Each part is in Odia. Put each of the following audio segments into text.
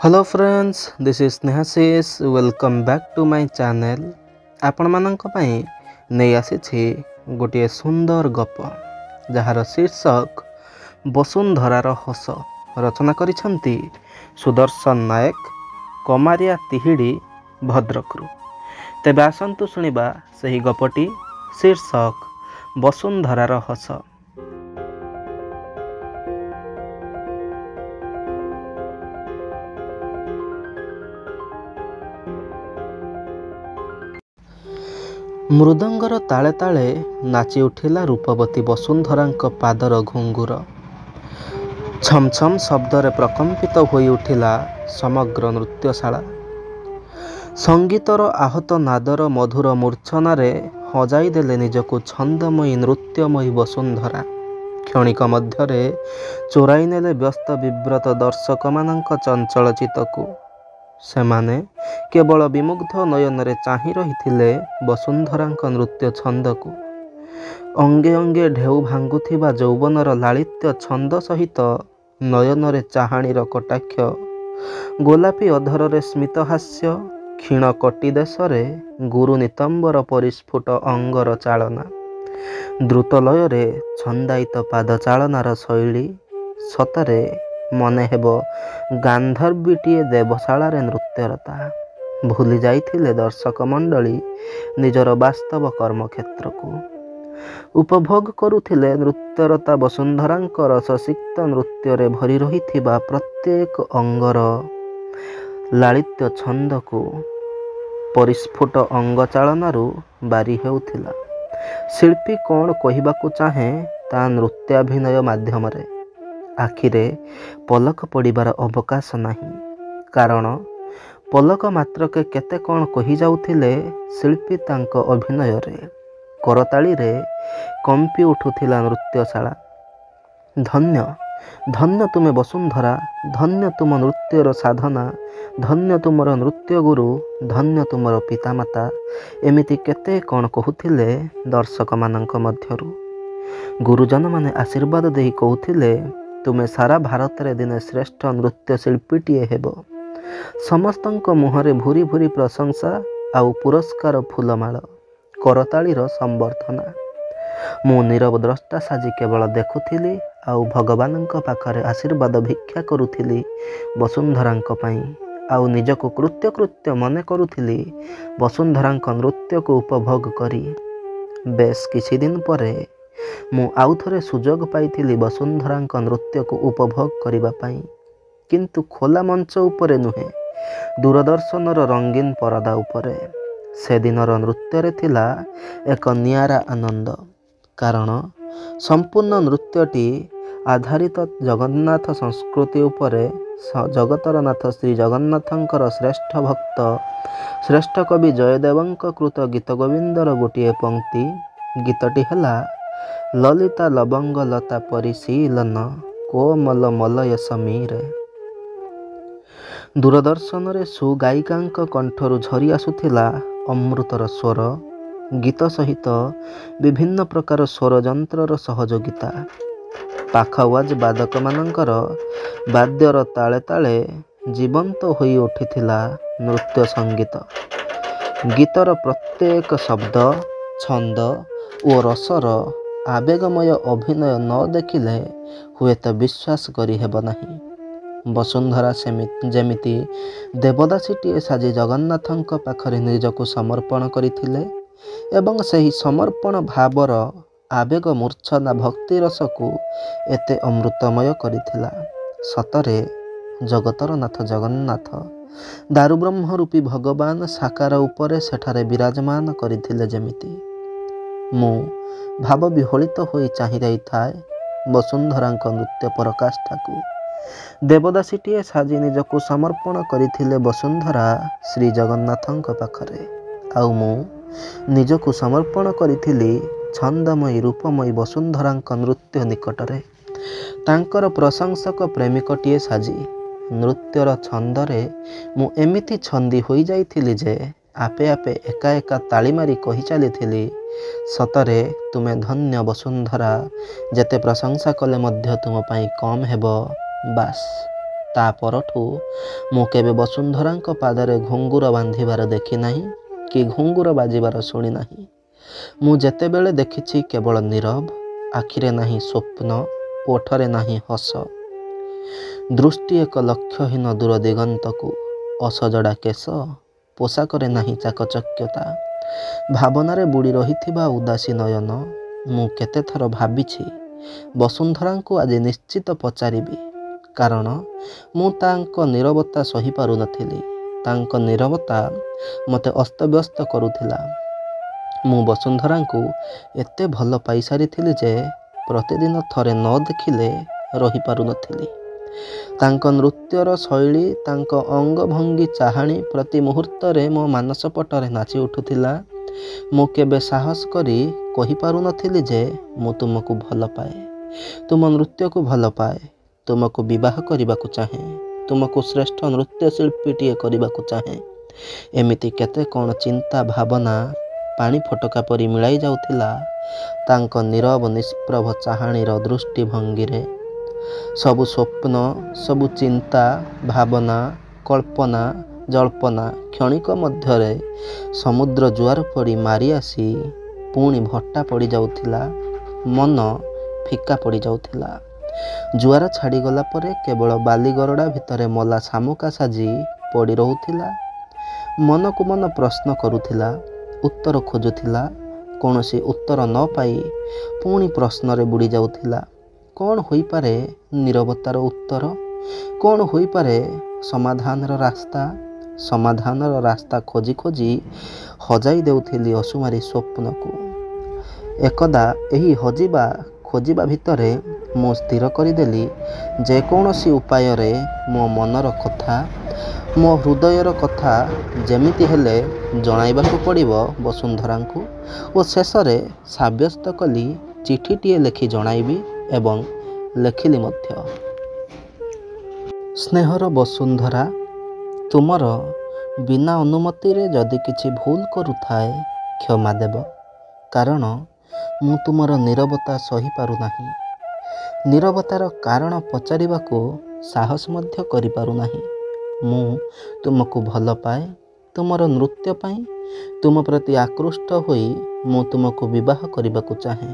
Hello friends, this is Snehashish. Welcome back to my channel. आपण मानक पई नहीं आसी गोटे सुंदर गप जार शीर्षक वसुंधरार हस। रचना करिछंती सुदर्शन नायक, कमारिया तिहिड़ी, भद्रकरू। तेबे आसंतु सुनिबा सही गपटी शीर्षक वसुंधरार हस। मृदंगर ताले ताले नाची उठिला रूपवती वसुंधरांक पादर घुंगुर। छम छम शब्दरे प्रकम्पित होई उठिला समग्र नृत्यशाला। संगीतर आहत नादर मधुर मूर्छनारे हजाई देले निजकु छंदमयी नृत्यमयी वसुंधरा। क्षणिक मध्यरे चोराई नेले व्यस्त विव्रत दर्शक मानंक चंचल चित्तकु। सेमाने केवल विमुग्ध नयनरे चाहि रहिथिले वसुंधरांक नृत्य छंदकु। अंगे अंगे ढेउ भांगुथिबा यौवनर लालित्य छंद सहित नयनरे चाहाणीर कटाक्ष, गोलापी अधରରେ स्मितहास्य, क्षीण कटी देशरे गुरु नितंबर परिस्फुट अंगर चालना, द्रुत लୟରେ छंदायित पाद चालनार शैली सतरे मने हेब गांधर्वीटीए देवशालारे नृत्यरता। भूली जाइथिले दर्शक मंडली निजर वास्तव कर्मक्षेत्र को। उपभोग करुथिले नृत्यरता वसुंधरांक रससिक्त नृत्य भरी रहिथिबा प्रत्येक अंगर लालित्य छंद को परिस्फुट अंग चालनारू बारी हेउथिला। शिल्पी कौन कहिबाकू चाहे ता नृत्याभिनय माध्यम रे आखिरे पलक पड़िबार अवकाश नहीं, कारण पलक मात्रके केते कौन कहि जाउथिले शिल्पी तांक अभिनय रे। करताली रे कंपी उठुथिला नृत्यशाला। धन्य धन्य तुमे वसुंधरा, धन्य तुम नृत्यर साधना, धन्य तुमर नृत्य गुरु, धन्य तुमर पितामाता, एमिति केते कौन कहुथिले दर्शक मानंक मध्यरु। गुरुजन माने आशीर्वाद देही कहूथिले तुमे सारा भारत रे दिने श्रेष्ठ नृत्य शिल्पीटीए हेब। समस्तंक मुहरे भूरी भूरी प्रशंसा आउ पुरस्कार फूलमाଳ, करतालीर संबर्धना। मु नीरव द्रष्टा साजी केवल देखुथिली आउ भगवानंक पाखरे आशीर्वाद भिक्षा करुथिली वसुंधरांक पई, आउ निजको कृत्य कृत्य मने करुथिली वसुंधरांक नृत्य को उपभोग करी। बेस किछि दिन परे मु आउ थरे सुजोग पाइथिली वसुंधरांक नृत्य को उपभोग करिबा पई, किंतु खोला मंच उपरे नुहे, दूरदर्शनर रंगीन परदा उपरे। से दिनर नृत्य रे थिला एक नियारा आनंद, कारण संपूर्ण नृत्यटी आधारित जगन्नाथ संस्कृति उपरे। जगतर नाथ श्री जगन्नाथंकर श्रेष्ठ भक्त श्रेष्ठ कवि जयदेवंक कृत गीत गोविंदर गोटिए पंक्ति। गीतटी हला ललिता लबंग लता परिशीलन कोमल मलय समीरे। दूरदर्शन रे सुगायिकांक कंठरू झरी आसुथिला अमृतर स्वर, गीत सहित विभिन्न प्रकार स्वर जंत्रर सहयोगिता। पाखवाज बादक मानंकर वाद्यर ताले ताले जीवंत होई उठिथिला नृत्य संगीत। गीतर प्रत्येक शब्द, छंद और रसर आवेगमय अभिनय न देखिले हुएत विश्वास करि हेब नाही। वसुंधरा जेमिति देवदासीटीए साजी जगन्नाथंक पाखरे निजको समर्पण करिथिले एवं सही समर्पण भावर आवेग मूर्छना भक्ति रसकु एते अमृतमय करिथिला। सतरे जगतर नाथ जगन्नाथ दारुब्रह्म रूपी भगवान साकार उपरे सेठारे विराजमान करिथिले जेमिति। मु भाव विहोलित होई चाहि रही थाए वसुंधरांक नृत्य पराकाष्ठा को। देवदासीटीए साजी निजको समर्पण करिथिले वसुंधरा श्री जगन्नाथंक पाखरे, आउ मु निजको समर्पण करिथिली छंदमयी रूपमयी वसुंधरांक नृत्य निकटरे। तांकर प्रशंसक प्रेमिकटीए साजी नृत्यर छंदरे मु एमिति छंदी होई जाइथिली जे आपे आपे एका एका ताली मारी कहि चलीथिली, सतरे तुमे धन्य वसुंधरा, जेते प्रशंसा कले मध्य तुम पाई कम हेब। बास ता परठू ମୁଁ କେବେ ବସୁନ୍ଧରାଙ୍କ ପାଦରେ ଘୁଙ୍ଗୁର ବାନ୍ଧିବାର ଦେଖି ନାହିଁ କି ଘୁଙ୍ଗୁର ବାଜିବାର ଶୁଣି ନାହିଁ। ମୁଁ ଯେତେବେଳେ ଦେଖିଛି କେବଳ ନୀରବ, ଆଖିରେ ନାହିଁ ସ୍ୱପ୍ନ, ଓଠରେ ନାହିଁ ହସ। ଦୃଷ୍ଟି ଏକ ଲକ୍ଷ୍ୟହୀନ ଦୂର ଦିଗନ୍ତକୁ, ଅସଜଡ଼ା କେଶ, ପୋଷାକରେ ନାହିଁ ଚାକଚକ୍ୟତା, ଭାବନାରେ ବୁଡ଼ି ରହିଥିବା ଉଦାସୀ ନୟନ। ମୁଁ କେତେଥର ଭାବିଛି ବସୁନ୍ଧରାଙ୍କୁ ଆଜି ନିଶ୍ଚିତ ପଚାରିବି, କାରଣ ମୁଁ ତାଙ୍କ ନୀରବତା ସହିପାରୁନଥିଲି। ତାଙ୍କ ନୀରବତା ମୋତେ ଅସ୍ତବ୍ୟସ୍ତ କରୁଥିଲା। ମୁଁ ବସୁନ୍ଧରାଙ୍କୁ ଏତେ ଭଲ ପାଇସାରିଥିଲି ଯେ ପ୍ରତିଦିନ ଥରେ ନ ଦେଖିଲେ ରହିପାରୁନଥିଲି। ତାଙ୍କ ନୃତ୍ୟର ଶୈଳୀ, ତାଙ୍କ ଅଙ୍ଗଭଙ୍ଗୀ ଚାହାଣୀ ପ୍ରତି ମୁହୂର୍ତ୍ତରେ ମୋ ମାନସ ପଟରେ ନାଚି ଉଠୁଥିଲା। ମୁଁ କେବେ ସାହସ କରି କହିପାରୁନଥିଲି ଯେ ମୁଁ ତୁମକୁ ଭଲ ପାଏ, ତୁମ ନୃତ୍ୟକୁ ଭଲ ପାଏ, ତୁମକୁ ବିବାହ କରିବାକୁ ଚାହେଁ, ତୁମକୁ ଶ୍ରେଷ୍ଠ ନୃତ୍ୟଶିଳ୍ପୀଟିଏ କରିବାକୁ ଚାହେଁ। ଏମିତି କେତେ କ'ଣ ଚିନ୍ତା ଭାବନା ପାଣି ଫୋଟକା ପରି ମିଳାଇ ଯାଉଥିଲା ତାଙ୍କ ନୀରବ ନିଷ୍ପ୍ରଭ ଚାହାଣୀର ଦୃଷ୍ଟିଭଙ୍ଗୀରେ। ସବୁ ସ୍ୱପ୍ନ, ସବୁ ଚିନ୍ତା ଭାବନା, କଳ୍ପନା ଜଳ୍ପନା କ୍ଷଣିକ ମଧ୍ୟରେ ସମୁଦ୍ର ଜୁଆର ପଡ଼ି ମାରି ଆସି ପୁଣି ଭଟ୍ଟା ପଡ଼ିଯାଉଥିଲା। ମନ ଫିକା ପଡ଼ିଯାଉଥିଲା। ଜୁଆର ଛାଡ଼ିଗଲା ପରେ କେବଳ ବାଲିଗରଡ଼ା ଭିତରେ ମଲା ଶାମୁକା ସାଜି ପଡ଼ି ରହୁଥିଲା। ମନକୁ ମନ ପ୍ରଶ୍ନ କରୁଥିଲା, ଉତ୍ତର ଖୋଜୁଥିଲା। କୌଣସି ଉତ୍ତର ନ ପାଇ ପୁଣି ପ୍ରଶ୍ନରେ ବୁଡ଼ି ଯାଉଥିଲା। କ'ଣ ହୋଇପାରେ ନୀରବତାର ଉତ୍ତର? କ'ଣ ହୋଇପାରେ ସମାଧାନର ରାସ୍ତା? ସମାଧାନର ରାସ୍ତା ଖୋଜି ଖୋଜି ହଜାଇ ଦେଉଥିଲି ଅସୁମାରୀ ସ୍ୱପ୍ନକୁ। ଏକଦା ଏହି ହଜିବା ଖୋଜିବା ଭିତରେ ମୁଁ ସ୍ଥିର କରିଦେଲି ଯେକୌଣସି ଉପାୟରେ ମୋ ମନର କଥା, ମୋ ହୃଦୟର କଥା ଯେମିତି ହେଲେ ଜଣାଇବାକୁ ପଡ଼ିବ ବସୁନ୍ଧରାଙ୍କୁ ଓ ଶେଷରେ ସାବ୍ୟସ୍ତ କଲି ଚିଠିଟିଏ ଲେଖି ଜଣାଇବି ଏବଂ ଲେଖିଲି ମଧ୍ୟ। ସ୍ନେହର ବସୁନ୍ଧରା, ତୁମର ବିନା ଅନୁମତିରେ ଯଦି କିଛି ଭୁଲ କରୁଥାଏ କ୍ଷମା ଦେବ, କାରଣ ମୁଁ ତୁମର ନୀରବତା ସହିପାରୁନାହିଁ। ନୀରବତାର କାରଣ ପଚାରିବାକୁ ସାହସ ମଧ୍ୟ କରିପାରୁନାହିଁ। ମୁଁ ତୁମକୁ ଭଲ ପାଏ, ତୁମର ନୃତ୍ୟ ପାଇଁ, ତୁମ ପ୍ରତି ଆକୃଷ୍ଟ ହୋଇ ମୁଁ ତୁମକୁ ବିବାହ କରିବାକୁ ଚାହେଁ।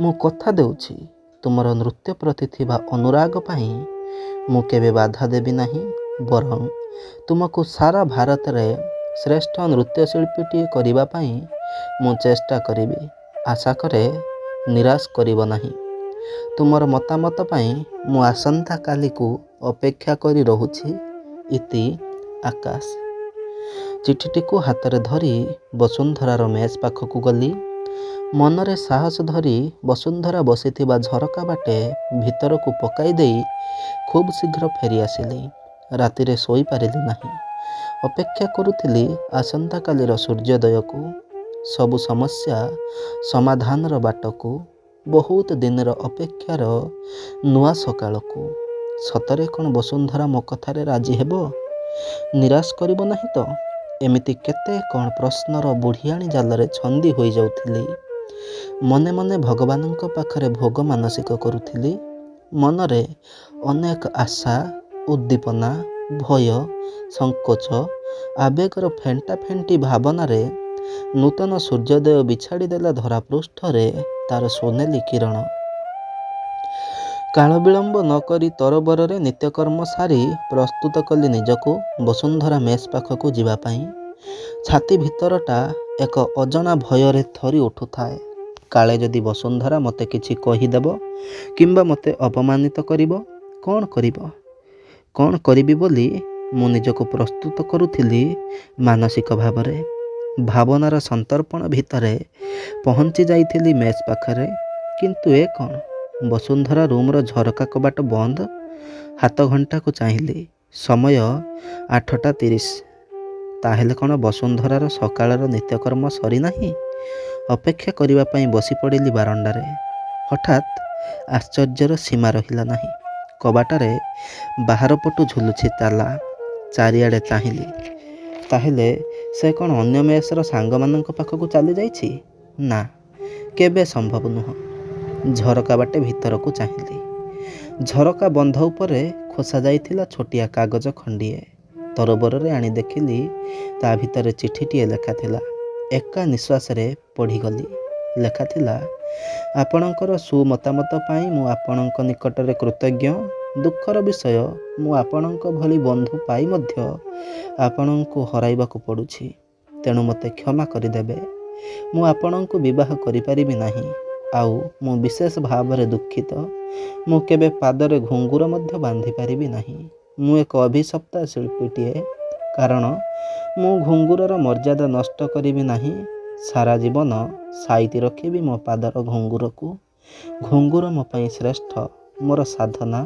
ମୁଁ କଥା ଦେଉଛି ତୁମର ନୃତ୍ୟ ପ୍ରତି ଥିବା ଅନୁରାଗ ପାଇଁ ମୁଁ କେବେ ବାଧା ଦେବି ନାହିଁ, ବରଂ ତୁମକୁ ସାରା ଭାରତରେ ଶ୍ରେଷ୍ଠ ନୃତ୍ୟଶିଳ୍ପୀଟିଏ କରିବା ପାଇଁ ମୁଁ ଚେଷ୍ଟା କରିବି। ଆଶା କରେ ନିରାଶ କରିବ ନାହିଁ। ତୁମର ମତାମତ ପାଇଁ ମୁଁ ଆସନ୍ତାକାଲିକୁ ଅପେକ୍ଷା କରି ରହୁଛି। ଇତି ଆକାଶ। ଚିଠିଟିକୁ ହାତରେ ଧରି ବସୁନ୍ଧରାର ମେଜ୍ ପାଖକୁ ଗଲି। ମନରେ ସାହସ ଧରି ବସୁନ୍ଧରା ବସିଥିବା ଝରକା ବାଟେ ଭିତରକୁ ପକାଇ ଦେଇ ଖୁବ୍ ଶୀଘ୍ର ଫେରି ଆସିଲି। ରାତିରେ ଶୋଇପାରିଲି ନାହିଁ। ଅପେକ୍ଷା କରୁଥିଲି ଆସନ୍ତାକାଲିର ସୂର୍ଯ୍ୟୋଦୟକୁ, ସବୁ ସମସ୍ୟା ସମାଧାନର ବାଟକୁ, ବହୁତ ଦିନର ଅପେକ୍ଷାର ନୂଆ ସକାଳକୁ। ସତରେ କ'ଣ ବସୁନ୍ଧରା ମୋ କଥାରେ ରାଜି ହେବ? ନିରାଶ କରିବ ନାହିଁ ତ? ଏମିତି କେତେ କ'ଣ ପ୍ରଶ୍ନର ବୁଢ଼ିଆଣୀ ଜାଲରେ ଛନ୍ଦି ହୋଇଯାଉଥିଲି। ମନେ ମନେ ଭଗବାନଙ୍କ ପାଖରେ ଭୋଗ ମାନସିକ କରୁଥିଲି। ମନରେ ଅନେକ ଆଶା, ଉଦ୍ଦୀପନା, ଭୟ, ସଙ୍କୋଚ, ଆବେଗର ଫେଣ୍ଟା ଫେଣ୍ଟି ଭାବନାରେ ନୂତନ ସୂର୍ଯ୍ୟୋଦୟ ବିଛାଡ଼ି ଦେଲା ଧରାପୃଷ୍ଠରେ ତାର ସୋନେଲି କିରଣ। କାଳ ବିଳମ୍ବ ନ କରି ତରବରରେ ନିତ୍ୟକର୍ମ ସାରି ପ୍ରସ୍ତୁତ କଲି ନିଜକୁ ବସୁନ୍ଧରା ମେସ୍ ପାଖକୁ ଯିବା ପାଇଁ। ଛାତି ଭିତରଟା ଏକ ଅଜଣା ଭୟରେ ଥରି ଉଠୁଥାଏ। କାଳେ ଯଦି ବସୁନ୍ଧରା ମୋତେ କିଛି କହିଦେବ କିମ୍ବା ମୋତେ ଅପମାନିତ କରିବ, କ'ଣ କରିବ? କ'ଣ କରିବି ବୋଲି ମୁଁ ନିଜକୁ ପ୍ରସ୍ତୁତ କରୁଥିଲି ମାନସିକ ଭାବରେ। ଭାବନାର ସନ୍ତର୍ପଣ ଭିତରେ ପହଞ୍ଚି ଯାଇଥିଲି ମେସ୍ ପାଖରେ। କିନ୍ତୁ ଏ କ'ଣ? ବସୁନ୍ଧରା ରୁମ୍ର ଝରକା କବାଟ ବନ୍ଦ। ହାତ ଘଣ୍ଟାକୁ ଚାହିଁଲି। ସମୟ 8:30। ତାହେଲେ କ'ଣ ବସୁନ୍ଧରାର ସକାଳର ନିତ୍ୟକର୍ମ ସରିନାହିଁ? ଅପେକ୍ଷା କରିବା ପାଇଁ ବସି ପଡ଼ିଲି ବାରଣ୍ଡାରେ। ହଠାତ୍ ଆଶ୍ଚର୍ଯ୍ୟର ସୀମା ରହିଲା ନାହିଁ। କବାଟରେ ବାହାର ପଟୁ ଝୁଲୁଛି ତାଲା। ଚାରିଆଡ଼େ ଚାହିଁଲି। ତାହେଲେ ସେ କ'ଣ ଅନ୍ୟ ମେସ୍ର ସାଙ୍ଗମାନଙ୍କ ପାଖକୁ ଚାଲିଯାଇଛି? ନା, କେବେ ସମ୍ଭବ ନୁହଁ। ଝରକା ବାଟେ ଭିତରକୁ ଚାହିଁଲି। ଝରକା ବନ୍ଧ ଉପରେ ଖୋସା ଯାଇଥିଲା ଛୋଟିଆ କାଗଜ ଖଣ୍ଡିଏ। ତରବରରେ ଆଣି ଦେଖିଲି ତା ଭିତରେ ଚିଠିଟିଏ ଲେଖାଥିଲା। ଏକା ନିଶ୍ୱାସରେ ପଢ଼ିଗଲି। ଲେଖାଥିଲା, ଆପଣଙ୍କର ସୁମତାମତ ପାଇଁ ମୁଁ ଆପଣଙ୍କ ନିକଟରେ କୃତଜ୍ଞ। ଦୁଃଖର ବିଷୟ, ମୁଁ ଆପଣଙ୍କ ଭଳି ବନ୍ଧୁ ପାଇ ମଧ୍ୟ ଆପଣଙ୍କୁ ହରାଇବାକୁ ପଡ଼ୁଛି। ତେଣୁ ମୋତେ କ୍ଷମା କରିଦେବେ। ମୁଁ ଆପଣଙ୍କୁ ବିବାହ କରିପାରିବି ନାହିଁ। ଆଉ ମୁଁ ବିଶେଷ ଭାବରେ ଦୁଃଖିତ। ମୁଁ କେବେ ପାଦରେ ଘୁଙ୍ଗୁର ମଧ୍ୟ ବାନ୍ଧିପାରିବି ନାହିଁ। ମୁଁ ଏକ ଅଭିଶପ୍ତା ଶିଳ୍ପୀଟିଏ, କାରଣ ମୁଁ ଘୁଙ୍ଗୁରର ମର୍ଯ୍ୟାଦା ନଷ୍ଟ କରିବି ନାହିଁ। ସାରା ଜୀବନ ସାଇତି ରଖିବି ମୋ ପାଦର ଘୁଙ୍ଗୁରକୁ। ଘୁଙ୍ଗୁର ମୋ ପାଇଁ ଶ୍ରେଷ୍ଠ, ମୋର ସାଧନା,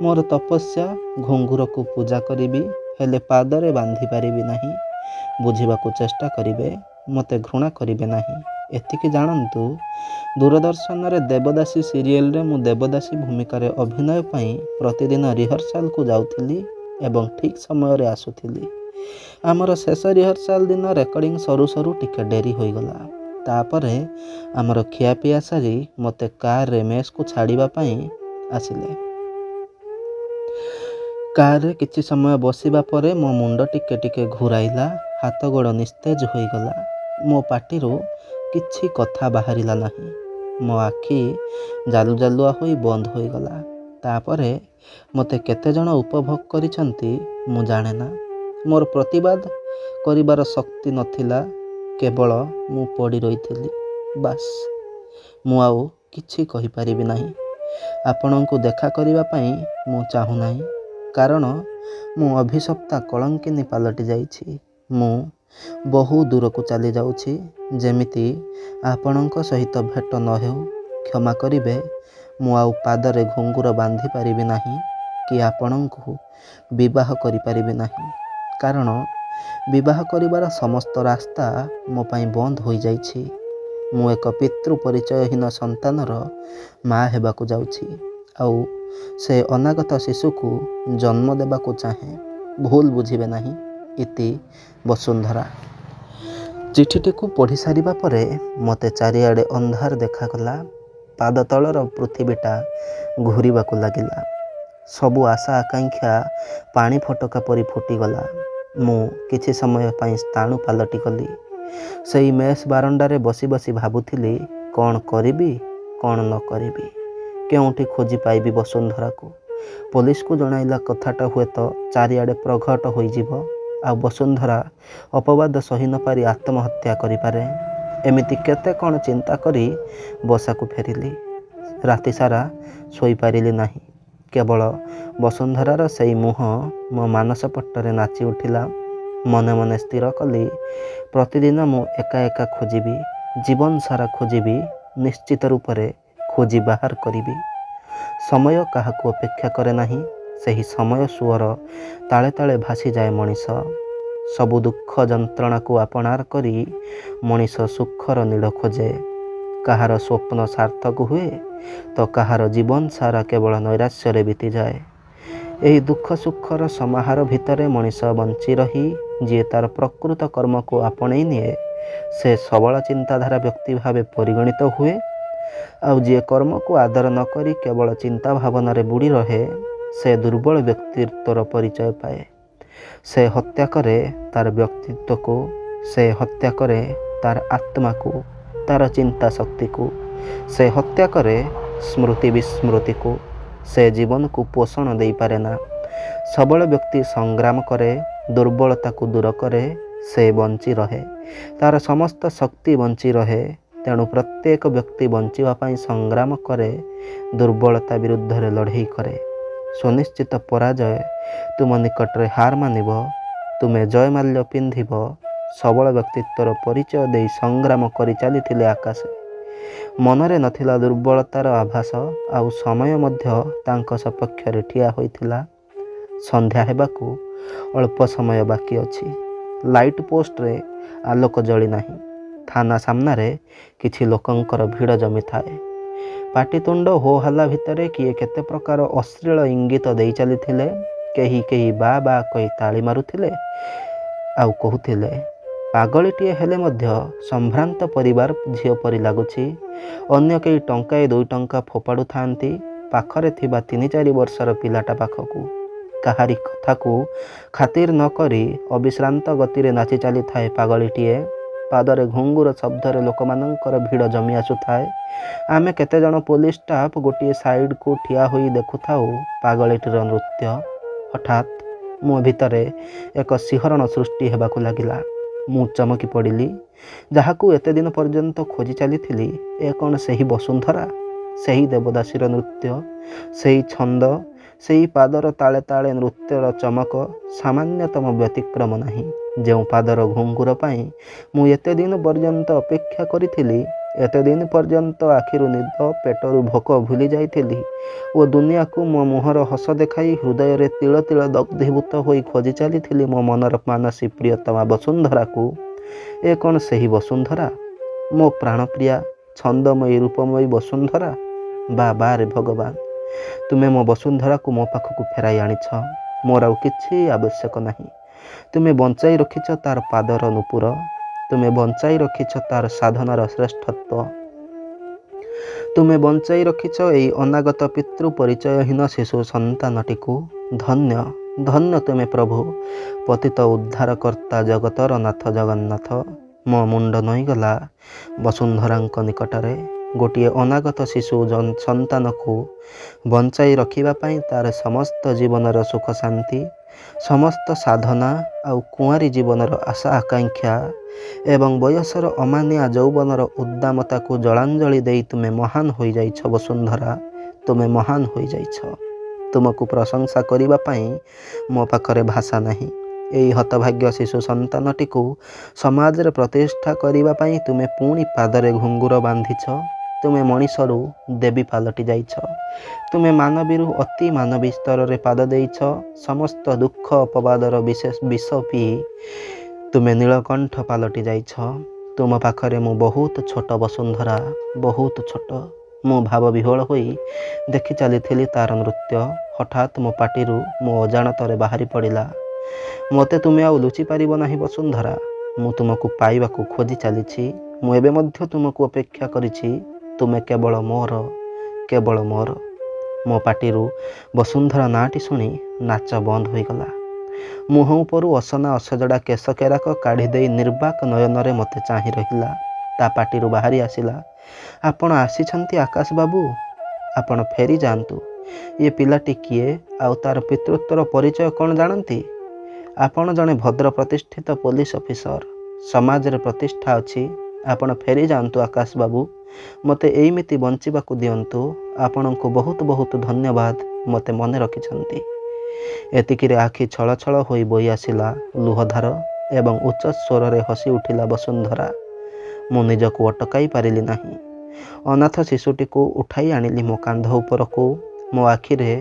ମୋର ତପସ୍ୟା। ଘୁଙ୍ଗୁରକୁ ପୂଜା କରିବି, ହେଲେ ପାଦରେ ବାନ୍ଧି ପାରିବି ନାହିଁ। ବୁଝିବାକୁ ଚେଷ୍ଟା କରିବେ, ମୋତେ ଘୃଣା କରିବେ ନାହିଁ। ଏତିକି ଜାଣନ୍ତୁ, ଦୂରଦର୍ଶନରେ ଦେବଦାସୀ ସିରିଏଲରେ ମୁଁ ଦେବଦାସୀ ଭୂମିକାରେ ଅଭିନୟ ପାଇଁ ପ୍ରତିଦିନ ରିହର୍ସାଲକୁ ଯାଉଥିଲି ଏବଂ ଠିକ୍ ସମୟରେ ଆସୁଥିଲି। ଆମର ଶେଷ ରିହର୍ସାଲ ଦିନ ରେକର୍ଡ଼ିଂ ସରୁ ସରୁ ଟିକେ ଡେରି ହୋଇଗଲା। ତାପରେ ଆମର ଖିଆପିଆ ସାରି ମୋତେ କାରରେ ମେସ୍କୁ ଛାଡ଼ିବା ପାଇଁ ଆସିଲେ। କାରରେ କିଛି ସମୟ ବସିବା ପରେ ମୋ ମୁଣ୍ଡ ଟିକେ ଟିକେ ଘୂରାଇଲା, ହାତ ଗୋଡ଼ ନିସ୍ତେଜ ହୋଇଗଲା। ମୋ ପାଟିରୁ କିଛି କଥା ବାହାରିଲା ନାହିଁ। ମୋ ଆଖି ଜାଲୁ ଜାଲୁଆ ହୋଇ ବନ୍ଦ ହୋଇଗଲା। ତାପରେ ମୋତେ କେତେଜଣ ଉପଭୋଗ କରିଛନ୍ତି ମୁଁ ଜାଣେନା। ମୋର ପ୍ରତିବାଦ କରିବାର ଶକ୍ତି ନଥିଲା, କେବଳ ମୁଁ ପଡ଼ି ରହିଥିଲି। ବାସ୍, ମୁଁ ଆଉ କିଛି କହିପାରିବି ନାହିଁ। ଆପଣଙ୍କୁ ଦେଖା କରିବା ପାଇଁ ମୁଁ ଚାହୁଁନାହିଁ, କାରଣ ମୁଁ ଅଭିଶପ୍ତା କଳଙ୍କିନୀ ପାଲଟି ଯାଇଛି। ମୁଁ ବହୁ ଦୂରକୁ ଚାଲି ଯାଉଛି, ଯେମିତି ଆପଣଙ୍କ ସହିତ ଭେଟ ନ ହେଉ। କ୍ଷମା କରିବେ, ମୁଁ ଆଉ ପାଦରେ ଘୁଙ୍ଗୁର ବାନ୍ଧି ପାରିବି ନାହିଁ କି ଆପଣଙ୍କୁ ବିବାହ କରିପାରିବି ନାହିଁ, କାରଣ ବିବାହ କରିବାର ସମସ୍ତ ରାସ୍ତା ମୋ ପାଇଁ ବନ୍ଦ ହୋଇଯାଇଛି। ମୁଁ ଏକ ପିତୃ ପରିଚୟହୀନ ସନ୍ତାନର ମା' ହେବାକୁ ଯାଉଛି, ଆଉ ସେ ଅନାଗତ ଶିଶୁକୁ ଜନ୍ମ ଦେବାକୁ ଚାହେଁ। ଭୁଲ ବୁଝିବେ ନାହିଁ। ଇତି ବସୁନ୍ଧରା। ଚିଠିଟିକୁ ପଢ଼ି ସାରିବା ପରେ ମୋତେ ଚାରିଆଡ଼େ ଅନ୍ଧାର ଦେଖାଗଲା। ପାଦ ତଳର ପୃଥିବୀଟା ଘୂରିବାକୁ ଲାଗିଲା। ସବୁ ଆଶା ଆକାଂକ୍ଷା ପାଣି ଫୋଟକା ପରି ଫୁଟିଗଲା। ମୁଁ କିଛି ସମୟ ପାଇଁ ସ୍ଥାଣୁ ପାଲଟିଗଲି। ସେଇ ମେସ୍ ବାରଣ୍ଡାରେ ବସି ବସି ଭାବୁଥିଲି, କ'ଣ କରିବି, କ'ଣ ନ କରିବି। କେଉଁଠି ଖୋଜି ପାଇବି ବସୁନ୍ଧରାକୁ। ପୋଲିସକୁ ଜଣାଇଲା କଥାଟା ହୁଏତ ଚାରିଆଡ଼େ ପ୍ରଘଟ ହୋଇଯିବ, ଆଉ ବସୁନ୍ଧରା ଅପବାଦ ସହି ନ ପାରି ଆତ୍ମହତ୍ୟା କରିପାରେ। ଏମିତି କେତେ କ'ଣ ଚିନ୍ତା କରି ବସାକୁ ଫେରିଲି। ରାତିସାରା ଶୋଇପାରିଲି ନାହିଁ। କେବଳ ବସୁନ୍ଧରାର ସେଇ ମୁହଁ ମୋ ମାନସ ପଟରେ ନାଚି ଉଠିଲା। ମନେ ମନେ ସ୍ଥିର କଲି, ପ୍ରତିଦିନ ମୁଁ ଏକା ଏକା ଖୋଜିବି, ଜୀବନ ସାରା ଖୋଜିବି, ନିଶ୍ଚିତ ରୂପରେ ଖୋଜି ବାହାର କରିବି। ସମୟ କାହାକୁ ଅପେକ୍ଷା କରେ ନାହିଁ। ସେହି ସମୟ ସୁଅର ତାଳେ ତାଳେ ଭାସିଯାଏ ମଣିଷ। ସବୁ ଦୁଃଖ ଯନ୍ତ୍ରଣାକୁ ଆପଣାର କରି ମଣିଷ ସୁଖର ନୀଡ଼ ଖୋଜେ। କାହାର ସ୍ୱପ୍ନ ସାର୍ଥକ ହୁଏ, ତ କାହାର ଜୀବନ ସାରା କେବଳ ନୈରାଶ୍ୟରେ ବିତିଯାଏ। ଏହି ଦୁଃଖ ସୁଖର ସମାହାର ଭିତରେ ମଣିଷ ବଞ୍ଚି ରହି ଯିଏ ତାର ପ୍ରକୃତ କର୍ମକୁ ଆପଣେଇ ନିଏ, ସେ ସବଳ ଚିନ୍ତାଧାରା ବ୍ୟକ୍ତି ଭାବେ ପରିଗଣିତ ହୁଏ। ଆଉ ଯିଏ କର୍ମକୁ ଆଦର ନ କରି କେବଳ ଚିନ୍ତା ଭାବନାରେ ବୁଡ଼ି ରହେ, ସେ ଦୁର୍ବଳ ବ୍ୟକ୍ତିତ୍ୱର ପରିଚୟ ପାଏ। ସେ ହତ୍ୟା କରେ ତାର ବ୍ୟକ୍ତିତ୍ୱକୁ, ସେ ହତ୍ୟା କରେ ତାର ଆତ୍ମାକୁ, ତାର ଚିନ୍ତା ଶକ୍ତିକୁ। ସେ ହତ୍ୟା କରେ ସ୍ମୃତି ବିସ୍ମୃତିକୁ। ସେ ଜୀବନକୁ ପୋଷଣ ଦେଇପାରେ ନା। ସବଳ ବ୍ୟକ୍ତି ସଂଗ୍ରାମ କରେ, ଦୁର୍ବଳତାକୁ ଦୂର କରେ। ସେ ବଞ୍ଚି ରହେ, ତାର ସମସ୍ତ ଶକ୍ତି ବଞ୍ଚି ରହେ। ତେଣୁ ପ୍ରତ୍ୟେକ ବ୍ୟକ୍ତି ବଞ୍ଚିବା ପାଇଁ ସଂଗ୍ରାମ କରେ, ଦୁର୍ବଳତା ବିରୁଦ୍ଧରେ ଲଢ଼େଇ କରେ। ସୁନିଶ୍ଚିତ ପରାଜୟ ତୁମ ନିକଟରେ ହାର ମାନିବ। ତୁମେ ଜୟମାଲ୍ୟ ପିନ୍ଧିବ। ସବଳ ବ୍ୟକ୍ତିତ୍ୱର ପରିଚୟ ଦେଇ ସଂଗ୍ରାମ କରି ଚାଲିଥିଲେ ଆକାଶେ। ମନରେ ନଥିଲା ଦୁର୍ବଳତାର ଆଭାସ, ଆଉ ସମୟ ମଧ୍ୟ ତାଙ୍କ ସପକ୍ଷରେ ଠିଆ ହୋଇଥିଲା। ସନ୍ଧ୍ୟା ହେବାକୁ ଅଳ୍ପ ସମୟ ବାକି ଅଛି। ଲାଇଟ୍ ପୋଷ୍ଟରେ ଆଲୋକ ଜଳି ନାହିଁ। ଥାନା ସାମ୍ନାରେ କିଛି ଲୋକଙ୍କର ଭିଡ଼ ଜମିଥାଏ। ପାଟିତୁଣ୍ଡ ହୋ ହାଲ୍ଲା ଭିତରେ କିଏ କେତେ ପ୍ରକାର ଅଶ୍ଳୀଳ ଇଙ୍ଗିତ ଦେଇ ଚାଲିଥିଲେ। କେହି କେହି ବା ବା କହି ତାଳି ମାରୁଥିଲେ, ଆଉ କହୁଥିଲେ, ପାଗଳିଟିଏ ହେଲେ ମଧ୍ୟ ସମ୍ଭ୍ରାନ୍ତ ପରିବାର ଝିଅ ପରି ଲାଗୁଛି। ଅନ୍ୟ କେହି ଟଙ୍କାଏ 2 ଟଙ୍କା ଫୋପାଡ଼ୁଥାନ୍ତି ପାଖରେ ଥିବା 3-4 ବର୍ଷର ପିଲାଟା ପାଖକୁ। କାହାରି କଥାକୁ ଖାତିର ନ କରି ଅବିଶ୍ରାନ୍ତ ଗତିରେ ନାଚି ଚାଲିଥାଏ ପାଗଳିଟିଏ। ପାଦରେ ଘୁଙ୍ଗୁର ଶବ୍ଦରେ ଲୋକମାନଙ୍କର ଭିଡ଼ ଜମି ଆସୁଥାଏ। ଆମେ କେତେଜଣ ପୋଲିସ ଷ୍ଟାଫ୍ ଗୋଟିଏ ସାଇଡ଼କୁ ଠିଆ ହୋଇ ଦେଖୁଥାଉ ପାଗଳିଟିର ନୃତ୍ୟ। ହଠାତ୍ ମୋ ଭିତରେ ଏକ ଶିହରଣ ସୃଷ୍ଟି ହେବାକୁ ଲାଗିଲା। ମୁଁ ଚମକି ପଡ଼ିଲି। ଯାହାକୁ ଏତେ ଦିନ ପର୍ଯ୍ୟନ୍ତ ଖୋଜି ଚାଲିଥିଲି, ଏ କ'ଣ ସେହି ବସୁନ୍ଧରା? ସେହି ଦେବଦାସୀର ନୃତ୍ୟ, ସେହି ଛନ୍ଦ, ସେହି ପାଦର ତାଳେ ତାଳେ ନୃତ୍ୟର ଚମକ ସାମାନ୍ୟତମ ବ୍ୟତିକ୍ରମ ନାହିଁ। ଯେଉଁ ପାଦର ଘୁଙ୍ଗୁର ପାଇଁ ମୁଁ ଏତେ ଦିନ ପର୍ଯ୍ୟନ୍ତ ଅପେକ୍ଷା କରିଥିଲି, ଏତେ ଦିନ ପର୍ଯ୍ୟନ୍ତ ଆଖିରୁ ନିଦ, ପେଟରୁ ଭୋକ ଭୁଲି ଯାଇଥିଲି ଓ ଦୁନିଆକୁ ମୋ ମୁହଁର ହସ ଦେଖାଇ ହୃଦୟରେ ତିଳ ତିଳ ଦଗ୍ଧୀଭୂତ ହୋଇ ଖୋଜି ଚାଲିଥିଲି ମୋ ମନର ମାନସୀ ପ୍ରିୟତମା ବସୁନ୍ଧରାକୁ। ଏ କ'ଣ ସେହି ବସୁନ୍ଧରା? ମୋ ପ୍ରାଣପ୍ରିୟା ଛନ୍ଦମୟୀ ରୂପମୟୀ ବସୁନ୍ଧରା? ବା ରେ ଭଗବାନ, ତୁମେ ମୋ ବସୁନ୍ଧରାକୁ ମୋ ପାଖକୁ ଫେରାଇ ଆଣିଛ। ମୋର ଆଉ କିଛି ଆବଶ୍ୟକ ନାହିଁ। ତୁମେ ବଞ୍ଚାଇ ରଖିଛ ତାର ପାଦର ନୂପୁର। ତୁମେ ବଞ୍ଚାଇ ରଖିଛ ତାର ସାଧନାର ଶ୍ରେଷ୍ଠତ୍ୱ। ତୁମେ ବଞ୍ଚାଇ ରଖିଛ ଏହି ଅନାଗତ ପିତୃ ପରିଚୟହୀନ ଶିଶୁ ସନ୍ତାନଟିକୁ। ଧନ୍ୟ ଧନ୍ୟ ତୁମେ ପ୍ରଭୁ, ପତିତ ଉଦ୍ଧାରକର୍ତ୍ତା, ଜଗତର ନାଥ ଜଗନ୍ନାଥ। ମୋ ମୁଣ୍ଡ ନଇଁଗଲା ବସୁନ୍ଧରାଙ୍କ ନିକଟରେ। ଗୋଟିଏ ଅନାଗତ ଶିଶୁ ସନ୍ତାନକୁ ବଞ୍ଚାଇ ରଖିବା ପାଇଁ ତାର ସମସ୍ତ ଜୀବନର ସୁଖ ଶାନ୍ତି, ସମସ୍ତ ସାଧନା ଆଉ କୁଆଁରୀ ଜୀବନର ଆଶା ଆକାଂକ୍ଷା ଏବଂ ବୟସର ଅମାନିଆ ଯୌବନର ଉଦ୍ଦାମତାକୁ ଜଳାଞ୍ଜଳି ଦେଇ ତୁମେ ମହାନ ହୋଇଯାଇଛ ବସୁନ୍ଧରା। ତୁମେ ମହାନ ହୋଇଯାଇଛ। ତୁମକୁ ପ୍ରଶଂସା କରିବା ପାଇଁ ମୋ ପାଖରେ ଭାଷା ନାହିଁ। ଏହି ହତଭାଗ୍ୟ ଶିଶୁ ସନ୍ତାନଟିକୁ ସମାଜରେ ପ୍ରତିଷ୍ଠା କରିବା ପାଇଁ ତୁମେ ପୁଣି ପାଦରେ ଘୁଙ୍ଗୁର ବାନ୍ଧିଛ। ତୁମେ ମଣିଷରୁ ଦେବୀ ପାଲଟି ଯାଇଛ। ତୁମେ ମାନବୀରୁ ଅତି ମାନବୀ ସ୍ତରରେ ପାଦ ଦେଇଛ। ସମସ୍ତ ଦୁଃଖ ଅପବାଦର ବିଷ ପିଇ ତୁମେ ନୀଳକଣ୍ଠ ପାଲଟି ଯାଇଛ। ତୁମ ପାଖରେ ମୁଁ ବହୁତ ଛୋଟ ବସୁନ୍ଧରା, ବହୁତ ଛୋଟ। ମୁଁ ଭାବ ବିହ୍ୱଳ ହୋଇ ଦେଖି ଚାଲିଥିଲି ତାର ନୃତ୍ୟ। ହଠାତ୍ ମୋ ପାଟିରୁ ମୋ ଅଜାଣତରେ ବାହାରି ପଡ଼ିଲା, ମୋତେ ତୁମେ ଆଉ ଲୁଚି ପାରିବ ନାହିଁ ବସୁନ୍ଧରା। ମୁଁ ତୁମକୁ ପାଇବାକୁ ଖୋଜି ଚାଲିଛି। ମୁଁ ଏବେ ମଧ୍ୟ ତୁମକୁ ଅପେକ୍ଷା କରିଛି। ତୁମେ କେବଳ ମୋର, କେବଳ ମୋର। ମୋ ପାଟିରୁ ବସୁନ୍ଧରା ନାଁଟି ଶୁଣି ନାଚ ବନ୍ଦ ହୋଇଗଲା। ମୁହଁ ଉପରୁ ଅସନା ଅସଜଡ଼ା କେଶ କେରାକ କାଢ଼ି ଦେଇ ନିର୍ବାକ ନୟନରେ ମୋତେ ଚାହିଁ ରହିଲା। ତା ପାଟିରୁ ବାହାରି ଆସିଲା, ଆପଣ ଆସିଛନ୍ତି ଆକାଶ ବାବୁ, ଆପଣ ଫେରି ଯାଆନ୍ତୁ। ଏ ପିଲାଟି କିଏ ଆଉ ତାର ପିତୃତ୍ୱର ପରିଚୟ କ'ଣ ଜାଣନ୍ତି? ଆପଣ ଜଣେ ଭଦ୍ର ପ୍ରତିଷ୍ଠିତ ପୋଲିସ ଅଫିସର। ସମାଜରେ ପ୍ରତିଷ୍ଠା ଅଛି। ଆପଣ ଫେରି ଯାଆନ୍ତୁ ଆକାଶ ବାବୁ। ମୋତେ ଏଇମିତି ବଞ୍ଚିବାକୁ ଦିଅନ୍ତୁ। ଆପଣଙ୍କୁ ବହୁତ ବହୁତ ଧନ୍ୟବାଦ, ମୋତେ ମନେ ରଖିଛନ୍ତି। ଏତିକିରେ ଆଖି ଛଳ ଛଳ ହୋଇ ବୋଇ ଆସିଲା ଲୁହଧାର ଏବଂ ଉଚ୍ଚ ସ୍ୱରରେ ହସି ଉଠିଲା ବସୁନ୍ଧରା। ମୁଁ ନିଜକୁ ଅଟକାଇ ପାରିଲି ନାହିଁ। ଅନାଥ ଶିଶୁଟିକୁ ଉଠାଇ ଆଣିଲି ମୋ କାନ୍ଧ ଉପରକୁ। ମୋ ଆଖିରେ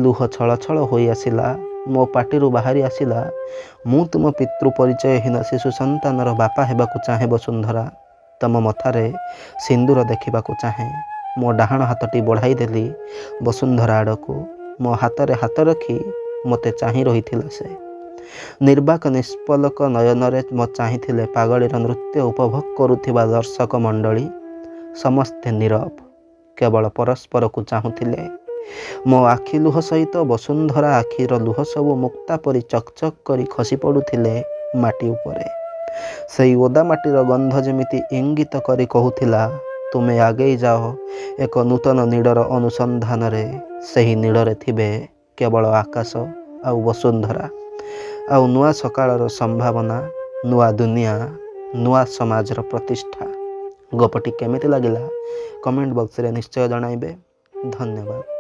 ଲୁହ ଛଳ ଛଳ ହୋଇ ଆସିଲା। ମୋ ପାଟିରୁ ବାହାରି ଆସିଲା, ମୁଁ ତୁମ ପିତୃ ପରିଚୟହୀନ ଶିଶୁ ସନ୍ତାନର ବାପା ହେବାକୁ ଚାହେଁ ବସୁନ୍ଧରା। ତମ ମଥାରେ ସିନ୍ଦୁର ଦେଖିବାକୁ ଚାହେଁ। ମୋ ଡାହାଣ ହାତଟି ବଢ଼ାଇ ଦେଲି ବସୁନ୍ଧରା ଆଡ଼କୁ। ମୋ ହାତରେ ହାତ ରଖି ମୋତେ ଚାହିଁ ରହିଥିଲା ସେ। ନିର୍ବାକ ନିଷ୍ପଲକ ନୟନରେ ମୋ ଚାହିଁଥିଲେ ପାଗଳୀର ନୃତ୍ୟ ଉପଭୋଗ କରୁଥିବା ଦର୍ଶକ ମଣ୍ଡଳୀ। ସମସ୍ତେ ନୀରବ, କେବଳ ପରସ୍ପରକୁ ଚାହୁଁଥିଲେ। ମୋ ଆଖି ଲୁହ ସହିତ ବସୁନ୍ଧରା ଆଖିର ଲୁହ ସବୁ ମୁକ୍ତା ପରି ଚକଚକ୍ କରି ଖସି ପଡ଼ୁଥିଲେ ମାଟି ଉପରେ। ସେଇ ଓଦା ମାଟିର ଗନ୍ଧ ଯେମିତି ଇଙ୍ଗିତ କରି କହୁଥିଲା, ତୁମେ ଆଗେଇ ଯାଅ ଏକ ନୂତନ ନୀଡ଼ର ଅନୁସନ୍ଧାନରେ। ସେହି ନୀଡ଼ରେ ଥିବେ କେବଳ ଆକାଶ ଆଉ ବସୁନ୍ଧରା, ଆଉ ନୂଆ ସକାଳର ସମ୍ଭାବନା, ନୂଆ ଦୁନିଆ, ନୂଆ ସମାଜର ପ୍ରତିଷ୍ଠା। ଗପଟି କେମିତି ଲାଗିଲା କମେଣ୍ଟ ବକ୍ସରେ ନିଶ୍ଚୟ ଜଣାଇବେ। ଧନ୍ୟବାଦ।